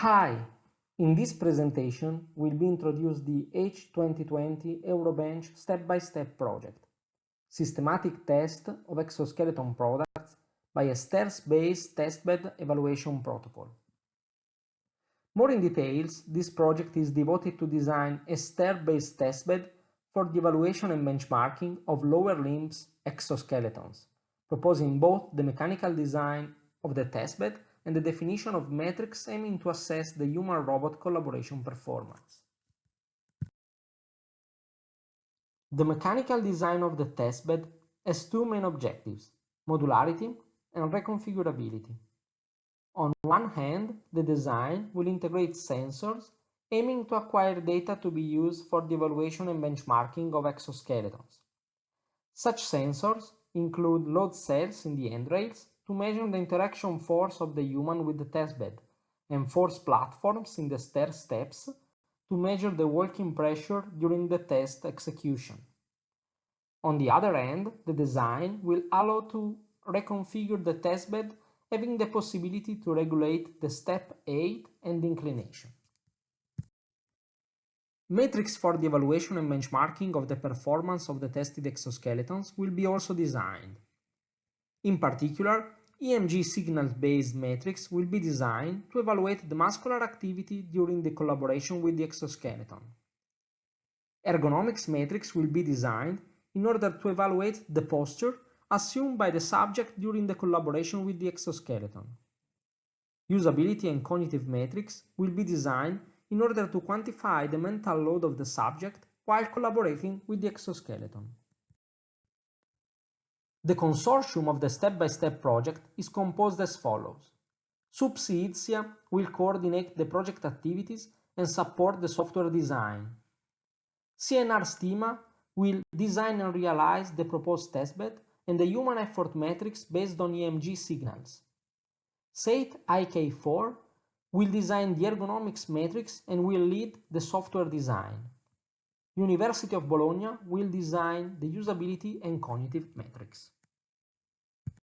Hi! In this presentation, we'll be introduced the H2020 EUROBENCH step-by-step project, systematic test of exoskeleton products by a stairs-based testbed evaluation protocol. More in details, this project is devoted to design a stair-based testbed for the evaluation and benchmarking of lower limbs exoskeletons, proposing both the mechanical design of the testbed and the definition of metrics aiming to assess the human-robot collaboration performance. The mechanical design of the testbed has two main objectives: modularity and reconfigurability. On one hand, the design will integrate sensors aiming to acquire data to be used for the evaluation and benchmarking of exoskeletons. Such sensors include load cells in the handrails to measure the interaction force of the human with the testbed, and force platforms in the stair steps to measure the walking pressure during the test execution. On the other hand, the design will allow to reconfigure the testbed, having the possibility to regulate the step height and inclination. Metrics for the evaluation and benchmarking of the performance of the tested exoskeletons will be also designed. In particular, EMG signal-based metrics will be designed to evaluate the muscular activity during the collaboration with the exoskeleton. Ergonomics metrics will be designed in order to evaluate the posture assumed by the subject during the collaboration with the exoskeleton. Usability and cognitive metrics will be designed in order to quantify the mental load of the subject while collaborating with the exoskeleton. The consortium of the step-by-step project is composed as follows. Subsidia will coordinate the project activities and support the software design. CNR Stima will design and realize the proposed testbed and the human effort metrics based on EMG signals. SAIT IK4 will design the ergonomics metrics and will lead the software design. University of Bologna will design the usability and cognitive metrics.